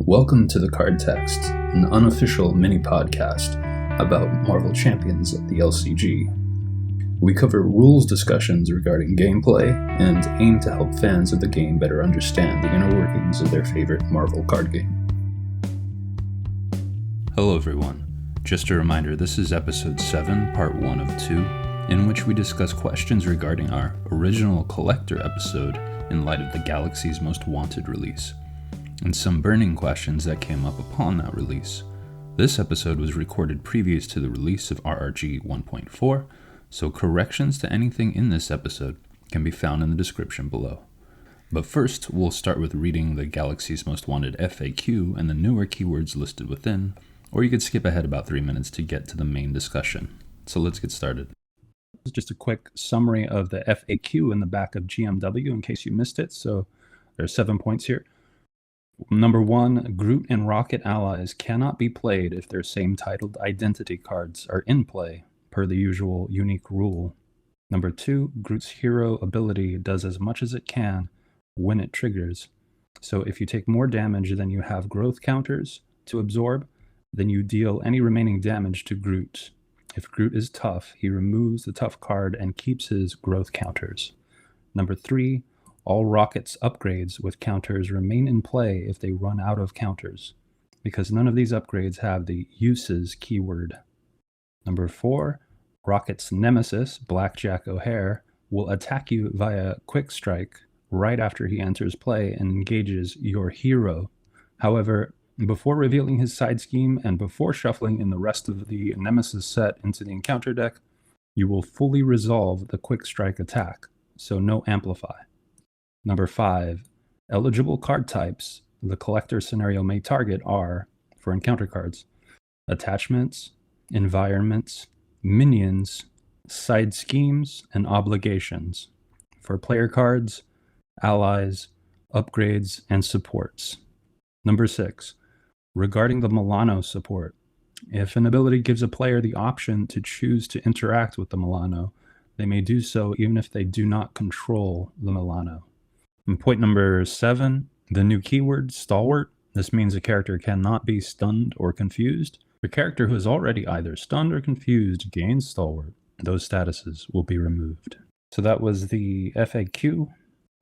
Welcome to the Card Text, an unofficial mini-podcast about Marvel Champions at the LCG. We cover rules discussions regarding gameplay and aim to help fans of the game better understand the inner workings of their favorite Marvel card game. Hello everyone. Just a reminder, this is episode 7, part 1 of 2, in which we discuss questions regarding our original collector episode in light of the Galaxy's Most Wanted release, and some burning questions that came up upon that release. This episode was recorded previous to the release of RRG 1.4, so corrections to anything in this episode can be found in the description below. But first, we'll start with reading the Galaxy's Most Wanted FAQ and the newer keywords listed within, or you could skip ahead about 3 minutes to get to the main discussion. So let's get started. Just a quick summary of the FAQ in the back of GMW in case you missed it. So there's 7 points here. Number 1, Groot and Rocket allies cannot be played if their same titled identity cards are in play, per the usual unique rule. Number 2, Groot's hero ability does as much as it can when it triggers. So if you take more damage than you have growth counters to absorb, then you deal any remaining damage to Groot. If Groot is tough, he removes the tough card and keeps his growth counters. Number 3, all Rocket's upgrades with counters remain in play if they run out of counters, because none of these upgrades have the uses keyword. Number 4, Rocket's nemesis, Blackjack O'Hare, will attack you via quick strike right after he enters play and engages your hero. However, before revealing his side scheme and before shuffling in the rest of the nemesis set into the encounter deck, you will fully resolve the quick strike attack, so no amplify. Number 5, eligible card types the collector scenario may target are, for encounter cards, attachments, environments, minions, side schemes, and obligations. For player cards, allies, upgrades, and supports. Number 6, regarding the Milano support, if an ability gives a player the option to choose to interact with the Milano, they may do so even if they do not control the Milano. And point number 7, the new keyword, stalwart. This means a character cannot be stunned or confused. A character who is already either stunned or confused gains stalwart. Those statuses will be removed. So that was the FAQ.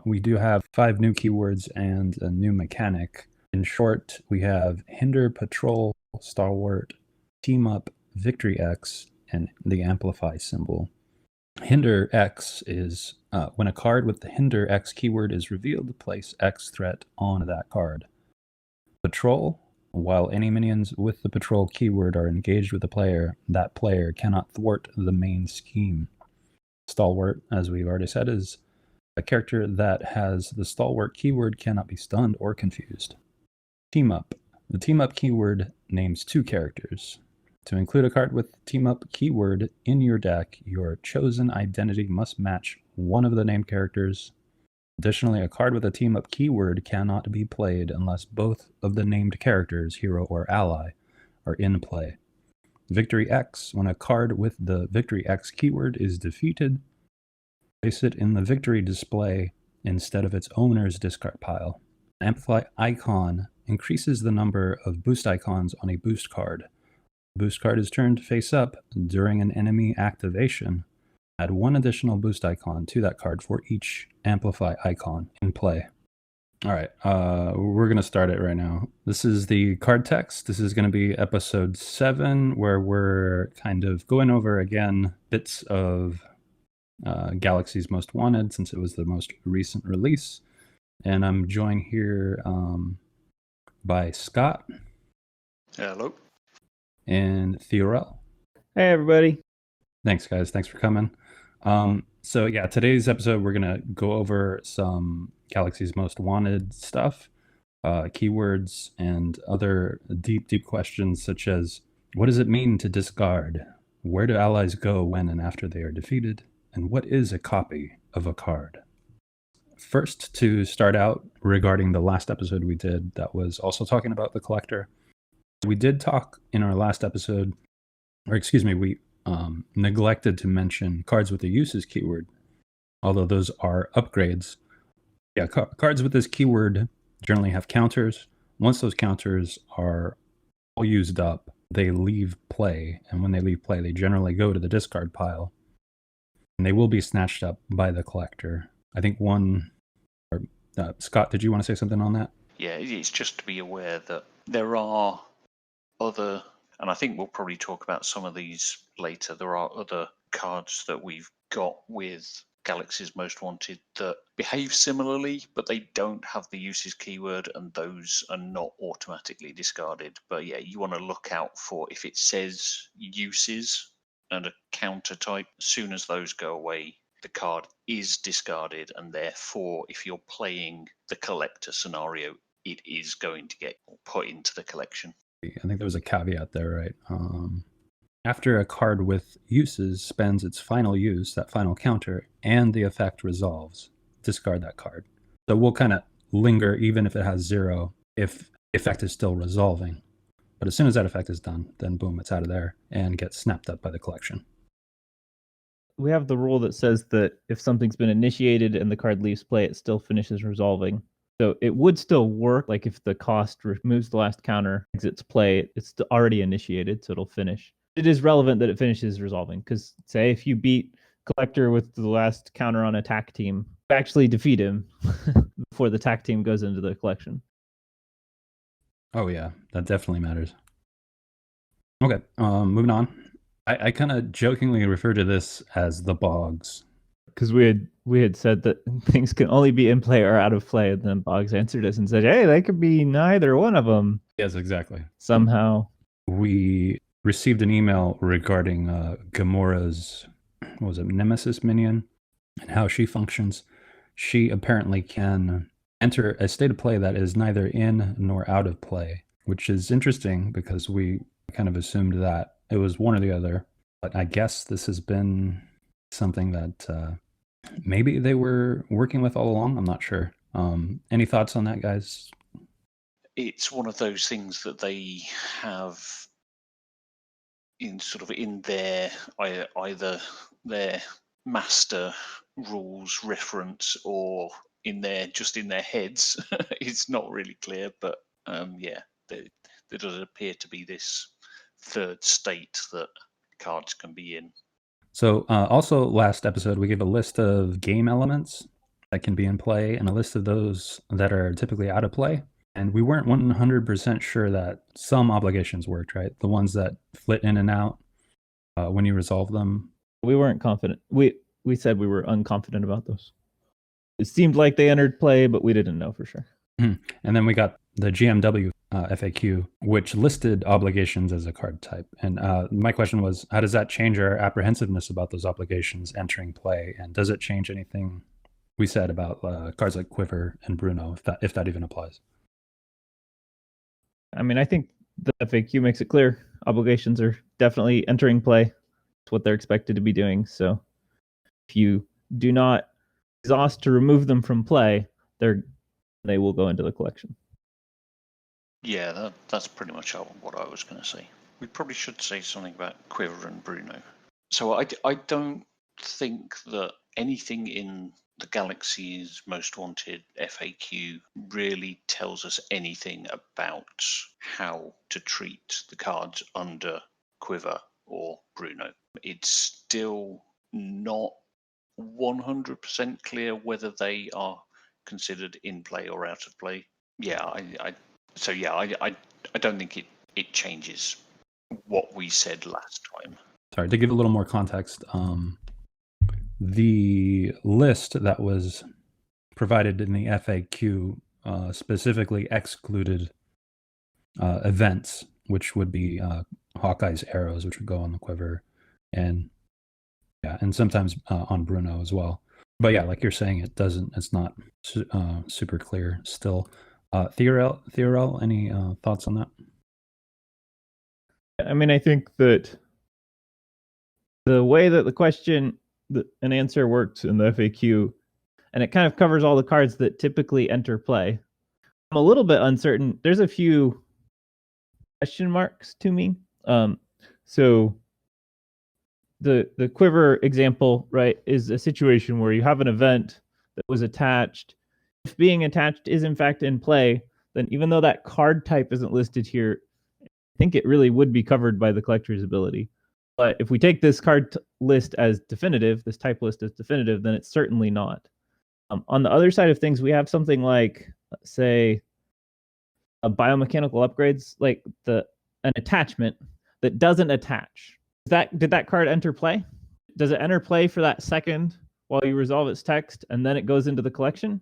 We do have 5 new keywords and a new mechanic. In short, we have hinder, patrol, stalwart, team up, victory X, and the amplify symbol. Hinder X is when a card with the hinder X keyword is revealed, place X threat on that card. Patrol, while any minions with the patrol keyword are engaged with the player, that player cannot thwart the main scheme. Stalwart, as we've already said, is a character that has the stalwart keyword cannot be stunned or confused. Team up. The team up keyword names 2 characters. To include a card with team up keyword in your deck, your chosen identity must match one of the named characters. Additionally, a card with a team up keyword cannot be played unless both of the named characters, hero or ally, are in play. Victory X. When a card with the Victory X keyword is defeated, place it in the victory display instead of its owner's discard pile. Amplify icon increases the number of boost icons on a boost card. The boost card is turned face up during an enemy activation. Add 1 additional boost icon to that card for each amplify icon in play. All right, we're going to start it right now. This is the card text. This is going to be episode 7, where we're kind of going over again bits of Galaxy's Most Wanted, since it was the most recent release. And I'm joined here by Scott. Hello. And Theorel. Hey, everybody. Thanks, guys. Thanks for coming. So yeah, today's episode, we're going to go over some Galaxy's Most Wanted stuff, keywords, and other deep questions such as, what does it mean to discard? Where do allies go when and after they are defeated? And what is a copy of a card? First, to start out, regarding the last episode we did that was also talking about the collector, we did talk in our last episode, we neglected to mention cards with the uses keyword, although those are upgrades. Yeah, cards with this keyword generally have counters once those counters are all used up, they leave play, and when they leave play, they generally go to the discard pile, and they will be snatched up by the collector. I think Scott, did you want to say something on that? Yeah, it's just to be aware that there are other, and I think we'll probably talk about some of these later, there are other cards that we've got with Galaxy's Most Wanted that behave similarly, but they don't have the uses keyword, and those are not automatically discarded. But yeah, you want to look out for if it says uses and a counter type. As soon as those go away, the card is discarded, and therefore, if you're playing the collector scenario, it is going to get put into the collection. I think there was a caveat there, right? After a card with uses spends its final use, that final counter, and the effect resolves, discard that card. So we'll kind of linger even if it has 0, if the effect is still resolving. But as soon as that effect is done, then boom, it's out of there and gets snapped up by the collection. We have the rule that says that if something's been initiated and the card leaves play, it still finishes resolving. So it would still work, like if the cost removes the last counter, exits play, it's already initiated, so it'll finish. It is relevant that it finishes resolving, because say if you beat Collector with the last counter on attack team, you actually defeat him before the attack team goes into the collection. Oh yeah, that definitely matters. Okay, moving on. I kind of jokingly refer to this as the Boggs. Because we had said that things can only be in play or out of play, and then Boggs answered us and said, hey, they could be neither one of them. Yes, exactly. Somehow. We received an email regarding Gamora's, what was it, nemesis minion, and how she functions. She apparently can enter a state of play that is neither in nor out of play, which is interesting because we kind of assumed that it was one or the other. But I guess this has been something that maybe they were working with all along. I'm not sure. Any thoughts on that, guys? It's one of those things that they have in their either their master rules reference or in their heads. It's not really clear, but yeah, there does appear to be this third state that cards can be in. So also last episode, we gave a list of game elements that can be in play and a list of those that are typically out of play. And we weren't 100% sure that some obligations worked, right? The ones that flit in and out when you resolve them. We weren't confident. We said we were unconfident about those. It seemed like they entered play, but we didn't know for sure. And then we got the GMW FAQ, which listed obligations as a card type. And my question was, how does that change our apprehensiveness about those obligations entering play? And does it change anything we said about cards like Quiver and Bruno, if that even applies? I mean, I think the FAQ makes it clear. Obligations are definitely entering play. It's what they're expected to be doing. So if you do not exhaust to remove them from play, they will go into the collection. Yeah, that's pretty much what I was going to say. We probably should say something about Quiver and Bruno. So I don't think that anything in the Galaxy's Most Wanted FAQ really tells us anything about how to treat the cards under Quiver or Bruno. It's still not 100% clear whether they are considered in play or out of play. Yeah, I don't think it changes what we said last time. Sorry, to give a little more context, the list that was provided in the FAQ specifically excluded events, which would be Hawkeye's arrows, which would go on the Quiver, and sometimes on Bruno as well. But yeah, like you're saying, it's not super clear still. Theorel, any thoughts on that? I mean, I think that the way that the question and answer works in the FAQ, and it kind of covers all the cards that typically enter play. I'm a little bit uncertain. There's a few question marks to me. So the Quiver example, right, is a situation where you have an event that was attached. If being attached is in fact in play, then even though that card type isn't listed here, I think it really would be covered by the collector's ability. But if we take this card list as definitive, this type list as definitive, then it's certainly not. On the other side of things, we have something like, say, a biomechanical upgrades, like an attachment that doesn't attach. Did that card enter play? Does it enter play for that second while you resolve its text, and then it goes into the collection?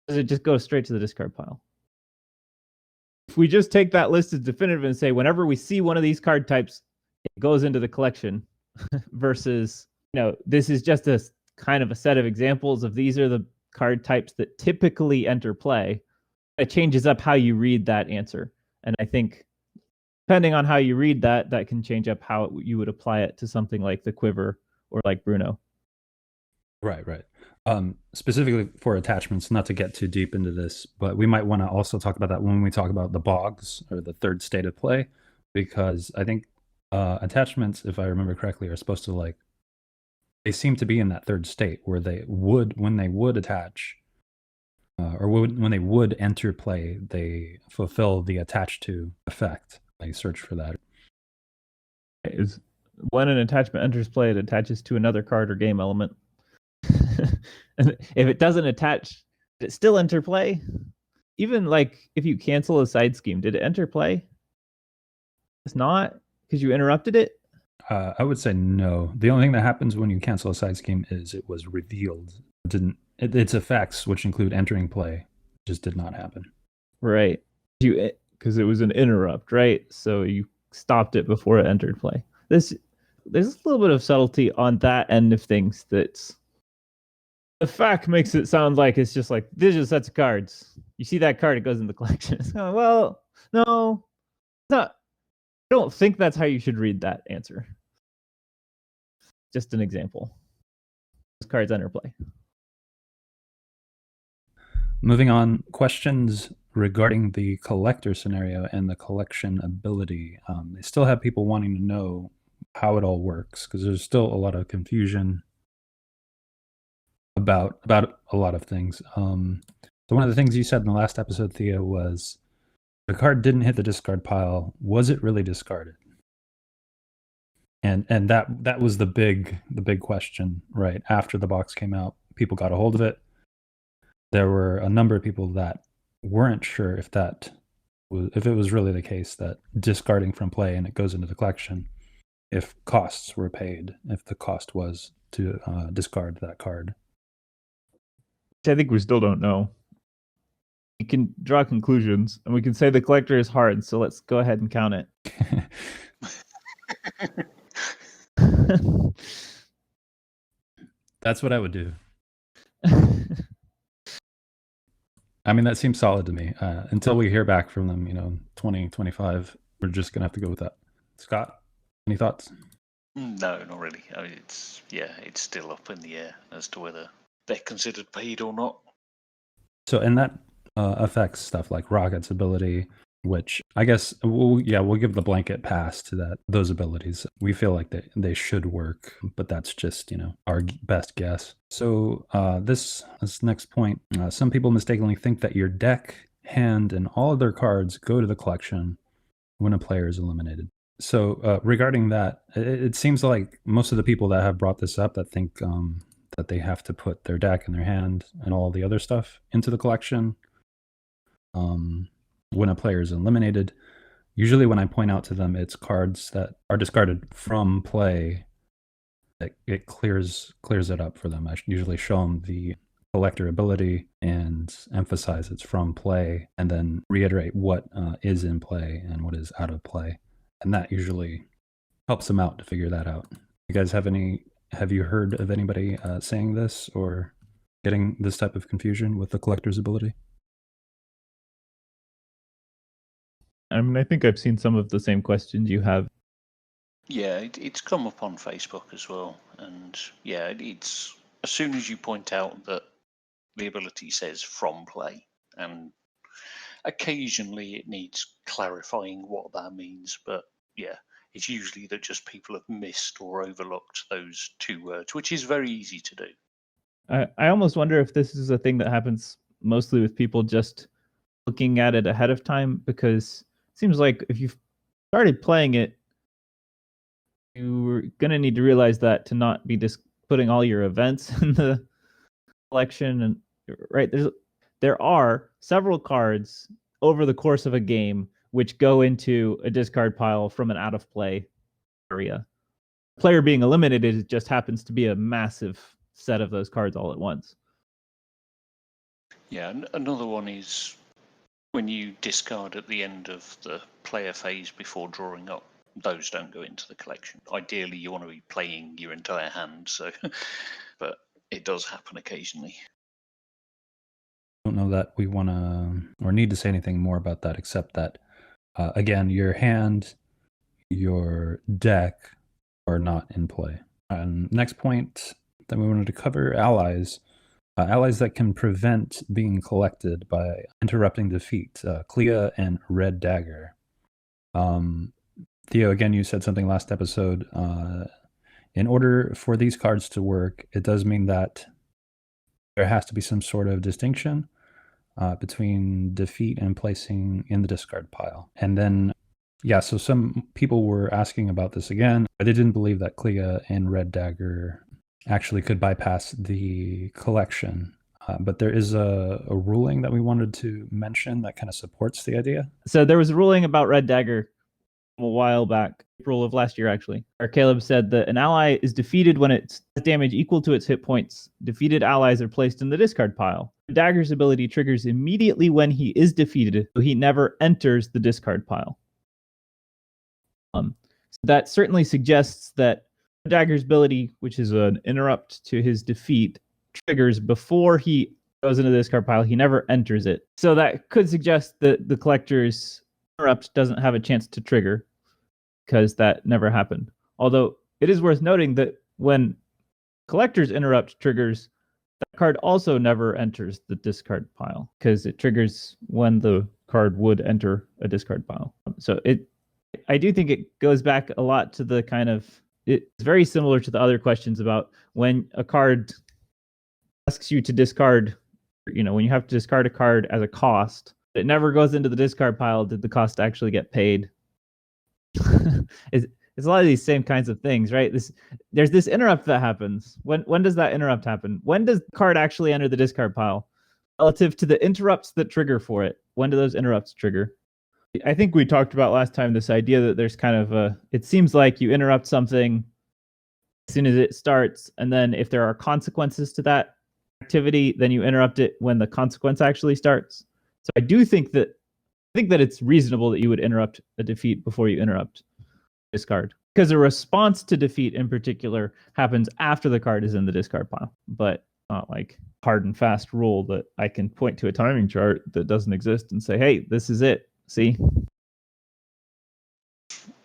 Does it just go straight to the discard pile? If we just take that list as definitive and say, whenever we see one of these card types, it goes into the collection, versus, this is just a kind of a set of examples of these are the card types that typically enter play. It changes up how you read that answer. And I think depending on how you read that, that can change up how you would apply it to something like the Quiver or like Bruno. Right. Specifically for attachments, not to get too deep into this, but we might want to also talk about that when we talk about the Boggs or the third state of play, because I think attachments, if I remember correctly, are supposed to they seem to be in that third state where when they would attach, when they would enter play, they fulfill the attach to effect. I search for that. Is when an attachment enters play, it attaches to another card or game element. And if it doesn't attach, did it still enter play? Even if you cancel a side scheme, did it enter play? It's not, because you interrupted it? I would say no. The only thing that happens when you cancel a side scheme is it was revealed. Its effects, which include entering play, just did not happen. Right. Because it was an interrupt, right? So you stopped it before it entered play. There's a little bit of subtlety on that end of things. That's the fact makes it sound like it's just like these are sets of cards. You see that card, it goes in the collection. Well, no, it's not. I don't think that's how you should read that answer. Just an example. Those cards enter play. Moving on, questions regarding the collector scenario and the collection ability. They still have people wanting to know how it all works, because there's still a lot of confusion about a lot of things. So one of the things you said in the last episode, Thea, was the card didn't hit the discard pile. Was it really discarded? And that was the big question, right? After the box came out, people got a hold of it. There were a number of people that weren't sure if it was really the case that discarding from play and it goes into the collection, if costs were paid, if the cost was to discard that card. I think we still don't know. We can draw conclusions, and we can say the collector is hard, so let's go ahead and count it. That's what I would do. I mean, that seems solid to me. Until we hear back from them, 2025, we're just going to have to go with that. Scott, any thoughts? No, not really. I mean, it's still up in the air as to whether they're considered paid or not. So, and that affects stuff like Rocket's ability, which I guess we'll give the blanket pass to those abilities. We feel like they should work, but that's just our best guess. So this next point, some people mistakenly think that your deck, hand, and all other cards go to the collection when a player is eliminated. So regarding that, it seems like most of the people that have brought this up that think that they have to put their deck and their hand and all the other stuff into the collection when a player is eliminated. Usually when I point out to them it's cards that are discarded from play, it clears it up for them. I usually show them the collector ability and emphasize it's from play, and then reiterate what is in play and what is out of play. And that usually helps them out to figure that out. You guys have you heard of anybody saying this or getting this type of confusion with the collector's ability? I mean, I think I've seen some of the same questions you have. Yeah, it's come up on Facebook as well. And yeah, it's as soon as you point out that the ability says from play, and occasionally it needs clarifying what that means. But yeah, it's usually that just people have missed or overlooked those two words, which is very easy to do. I almost wonder if this is a thing that happens mostly with people just looking at it ahead of time, because it seems like if you've started playing it, you're going to need to realize that to not be just putting all your events in the collection. And right, there are several cards over the course of a game which go into a discard pile from an out of play area. Player being eliminated, it just happens to be a massive set of those cards all at once. Yeah, another one is when you discard at the end of the player phase before drawing up. Those don't go into the collection. Ideally, you want to be playing your entire hand, so but it does happen occasionally. I don't know that we want to or need to say anything more about that, except that, again, your hand, your deck are not in play. Next point that we wanted to cover, allies. Allies that can prevent being collected by interrupting defeat. Clea and Red Dagger. Theo, again, you said something last episode. In order for these cards to work, it does mean that there has to be some sort of distinction between defeat and placing in the discard pile. And then, yeah, so some people were asking about this again. They didn't believe that Clea and Red Dagger actually could bypass the collection. But there is a ruling that we wanted to mention that kind of supports the idea. So there was a ruling about Red Dagger a while back, April of last year, actually, where Caleb said that an ally is defeated when its damage equal to its hit points. Defeated allies are placed in the discard pile. Dagger's ability triggers immediately when he is defeated, so he never enters the discard pile. So that certainly suggests that Dagger's ability, which is an interrupt to his defeat, triggers before he goes into the discard pile. He never enters it. So that could suggest that the collector's interrupt doesn't have a chance to trigger, because that never happened. Although it is worth noting that when collector's interrupt triggers, that card also never enters the discard pile, because it triggers when the card would enter a discard pile. So I do think it goes back a lot to the kind of, it's very similar to the other questions about when a card asks you to discard, when you have to discard a card as a cost, it never goes into the discard pile. Did the cost actually get paid? It's a lot of these same kinds of things, right? There's this interrupt that happens. When does that interrupt happen? When does the card actually enter the discard pile? Relative to the interrupts that trigger for it, when do those interrupts trigger? I think we talked about last time this idea that there's kind of it seems like you interrupt something as soon as it starts, and then if there are consequences to that activity, then you interrupt it when the consequence actually starts. So I think that it's reasonable that you would interrupt a defeat before you interrupt discard, because a response to defeat in particular happens after the card is in the discard pile, but not like hard and fast rule that I can point to a timing chart that doesn't exist and say, hey, this is it. See?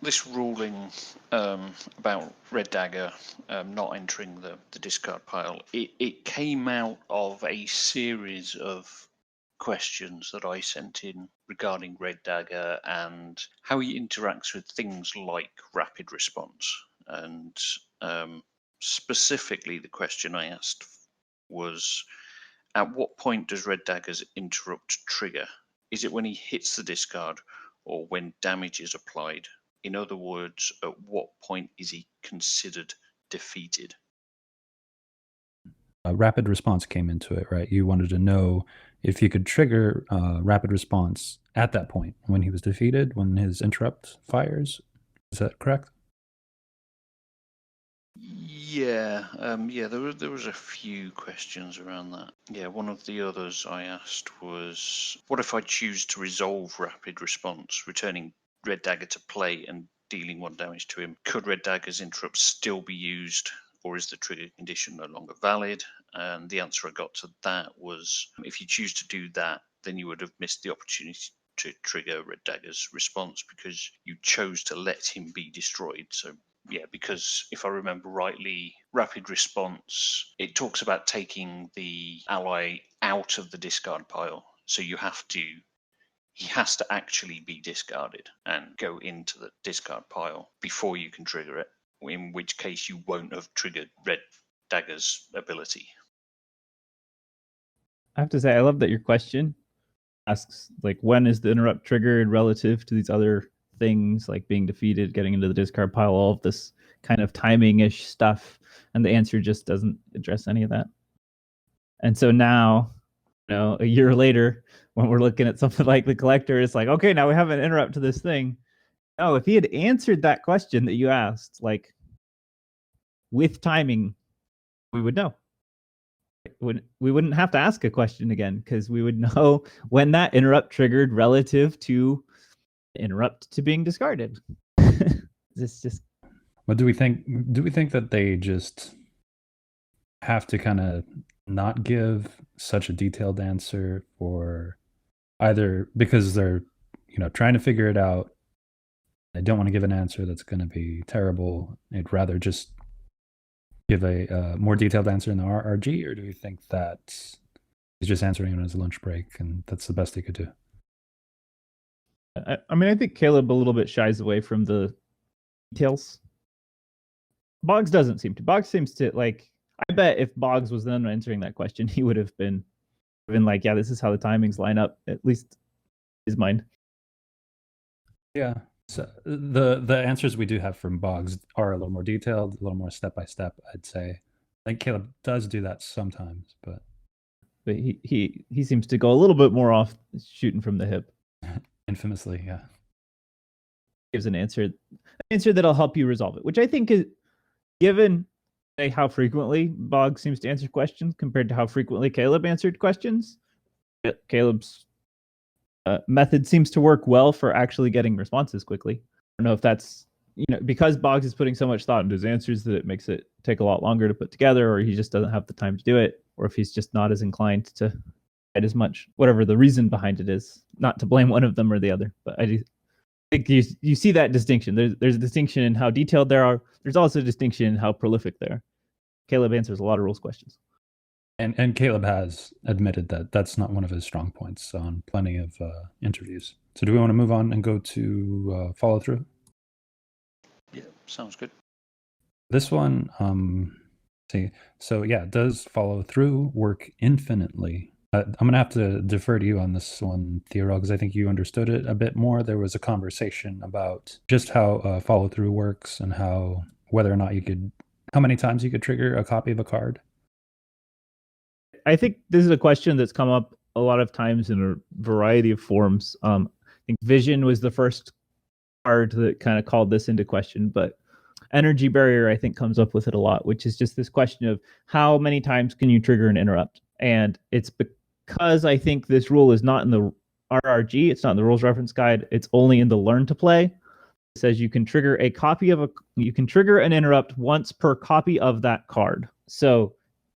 This ruling about Red Dagger not entering the discard pile, it came out of a series of questions that I sent in regarding Red Dagger and how he interacts with things like rapid response. And specifically, the question I asked was, at what point does Red Dagger's interrupt trigger? Is it when he hits the discard or when damage is applied? In other words, at what point is he considered defeated? Rapid response came into it, right? You wanted to know if you could trigger rapid response at that point when he was defeated, when his interrupt fires. Is that correct? Yeah, there was a few questions around that. Yeah, one of the others I asked was, what if I choose to resolve rapid response, returning Red Dagger to play and dealing 1 damage to him? Could Red Dagger's interrupt still be used, or is the trigger condition no longer valid? And the answer I got to that was, if you choose to do that, then you would have missed the opportunity to trigger Red Dagger's response because you chose to let him be destroyed. So yeah, because if I remember rightly, rapid response, it talks about taking the ally out of the discard pile. So he has to actually be discarded and go into the discard pile before you can trigger it, in which case you won't have triggered Red Dagger's ability. I have to say, I love that your question asks like, when is the interrupt triggered relative to these other things, like being defeated, getting into the discard pile, all of this kind of timing-ish stuff, and the answer just doesn't address any of that. And so now, a year later, when we're looking at something like the collector, it's like, okay, now we have an interrupt to this thing. Oh, if he had answered that question that you asked, like with timing, we would know. We wouldn't have to ask a question again, because we would know when that interrupt triggered relative to interrupt to being discarded. This just. What do we think? Do we think that they just have to kind of not give such a detailed answer, for either because they're trying to figure it out, they don't want to give an answer that's going to be terrible, they'd rather just give a more detailed answer in the RRG? Or do you think that he's just answering on his lunch break and that's the best he could do? I mean, I think Caleb a little bit shies away from the details. Boggs doesn't seem to. Boggs seems to, like, I bet if Boggs was then answering that question, he would have been like, yeah, this is how the timings line up, at least his mind. Yeah. So the answers we do have from Boggs are a little more detailed, a little more step by step, I'd say. I think Caleb does do that sometimes, but he seems to go a little bit more off shooting from the hip. Infamously, yeah. Gives an answer that'll help you resolve it, which I think is, given how frequently Boggs seems to answer questions compared to how frequently Caleb answered questions, Caleb's method seems to work well for actually getting responses quickly. I don't know if that's because Boggs is putting so much thought into his answers that it makes it take a lot longer to put together, or he just doesn't have the time to do it, or if he's just not as inclined to write as much, whatever the reason behind it is. Not to blame one of them or the other, but I think you see that distinction. There's a distinction in how detailed they are. There's also a distinction in how prolific they are. Caleb answers a lot of rules questions. And Caleb has admitted that that's not one of his strong points on plenty of interviews. So do we want to move on and go to follow through? Yeah, sounds good. This one, does follow through work infinitely? I'm going to have to defer to you on this one, Theodore, because I think you understood it a bit more. There was a conversation about just how follow through works and how many times you could trigger a copy of a card. I think this is a question that's come up a lot of times in a variety of forms. I think Vision was the first card that kind of called this into question, but Energy Barrier, I think, comes up with it a lot, which is just this question of how many times can you trigger an interrupt? And it's because I think this rule is not in the RRG, it's not in the rules reference guide, it's only in the learn to play. It says you can trigger an interrupt once per copy of that card. So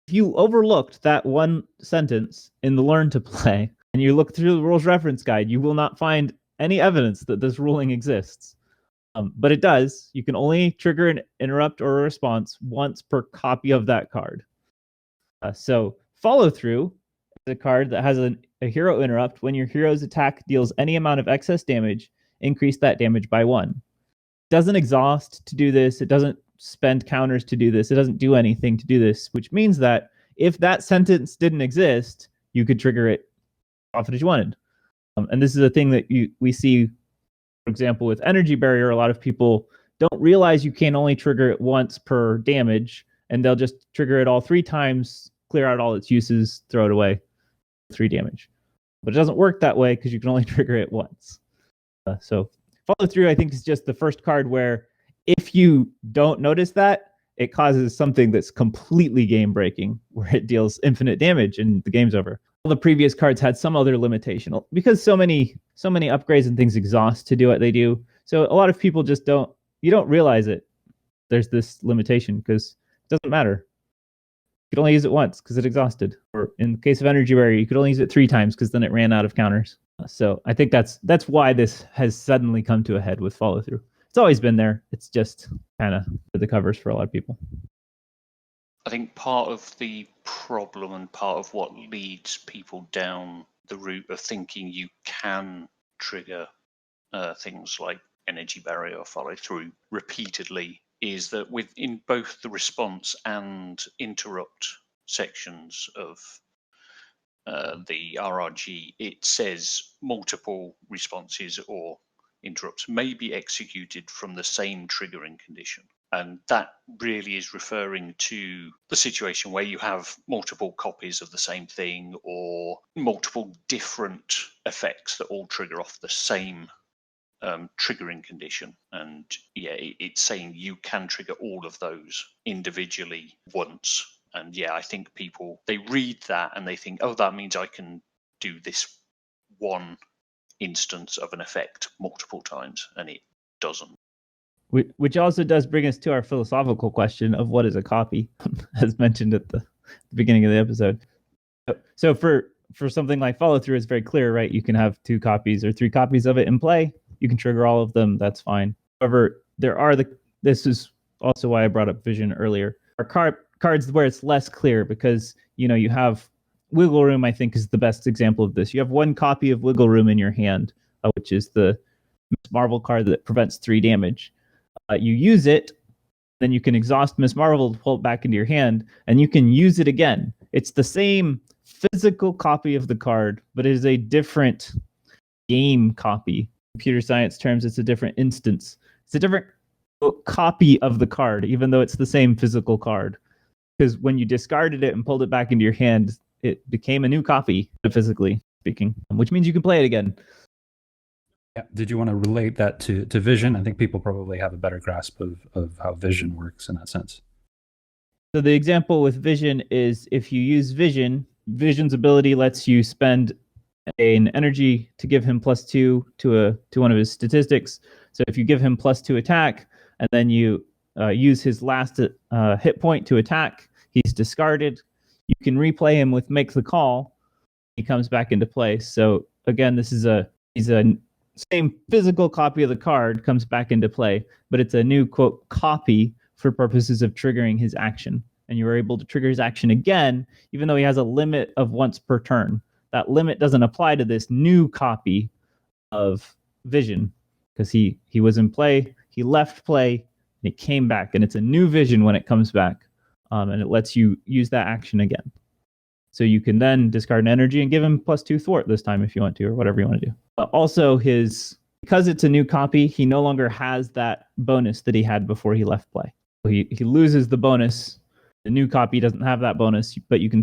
if you overlooked that one sentence in the learn to play and you look through the rules reference guide, you will not find any evidence that this ruling exists. But it does. You can only trigger an interrupt or a response once per copy of that card. So follow through is a card that has a hero interrupt. When your hero's attack deals any amount of excess damage, increase that damage by 1. It doesn't exhaust to do this. It doesn't spend counters to do this. It doesn't do anything to do this, which means that if that sentence didn't exist, you could trigger it often as you wanted. And this is a thing that we see, for example, with Energy Barrier. A lot of people don't realize you can only trigger it once per damage, and they'll just trigger it all 3 times, clear out all its uses, throw it away, 3 damage. But it doesn't work that way because you can only trigger it once. So follow through, I think, is just the first card where if you don't notice that, it causes something that's completely game breaking, where it deals infinite damage and the game's over. All the previous cards had some other limitation because so many upgrades and things exhaust to do what they do. So a lot of people just don't realize it. There's this limitation because it doesn't matter. You could only use it once because it exhausted. Or in the case of Energy Barrier, you could only use it 3 times because then it ran out of counters. So I think that's why this has suddenly come to a head with follow through. It's always been there. It's just kind of for the covers for a lot of people. I think part of the problem and part of what leads people down the route of thinking you can trigger things like Energy Barrier or follow through repeatedly is that within both the response and interrupt sections of the RRG, it says multiple responses or interrupts may be executed from the same triggering condition. And that really is referring to the situation where you have multiple copies of the same thing or multiple different effects that all trigger off the same triggering condition. And yeah, it's saying you can trigger all of those individually once. And yeah, I think people, they read that and they think, oh, that means I can do this one instance of an effect multiple times, and it doesn't. Which also does bring us to our philosophical question of what is a copy, as mentioned at the beginning of the episode. So for something like follow through, it's very clear, right? You can have 2 copies or 3 copies of it in play. You can trigger all of them. That's fine. However, this is also why I brought up vision earlier. Our cards where it's less clear because, you have Wiggle Room, I think, is the best example of this. You have 1 copy of Wiggle Room in your hand, which is the Miss Marvel card that prevents 3 damage. You use it, then you can exhaust Miss Marvel to pull it back into your hand, and you can use it again. It's the same physical copy of the card, but it is a different game copy. In computer science terms, it's a different instance. It's a different copy of the card, even though it's the same physical card. Because when you discarded it and pulled it back into your hand, it became a new copy, physically speaking, which means you can play it again. Yeah. Did you want to relate that to vision? I think people probably have a better grasp of how vision works in that sense. So the example with vision is if you use vision's ability lets you spend an energy to give him +2 to one of his statistics. So if you give him +2 attack and then you use his last hit point to attack, he's discarded. You can replay him with Make the Call. He comes back into play. So again, he's a same physical copy of the card comes back into play, but it's a new, quote, copy for purposes of triggering his action. And you are able to trigger his action again, even though he has a limit of once per turn. That limit doesn't apply to this new copy of vision because he was in play, he left play, and he came back, and it's a new vision when it comes back, and it lets you use that action again. So you can then discard an energy and give him +2 thwart this time if you want to, or whatever you want to do. But also because it's a new copy, he no longer has that bonus that he had before he left play. So he loses the bonus. The new copy doesn't have that bonus, but you can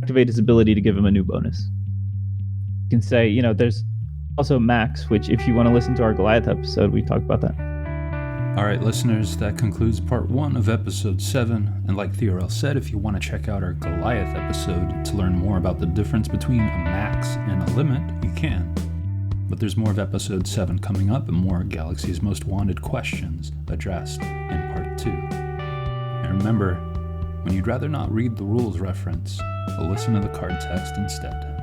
activate his ability to give him a new bonus. You can say, there's also max, which if you want to listen to our Goliath episode, we talked about that. All right, listeners, that concludes part 1 of episode 7. And like Theorel said, if you want to check out our Goliath episode to learn more about the difference between a max and a limit, you can. But there's more of episode 7 coming up and more Galaxy's Most Wanted questions addressed in part 2. And remember, when you'd rather not read the rules reference, listen to the card text instead.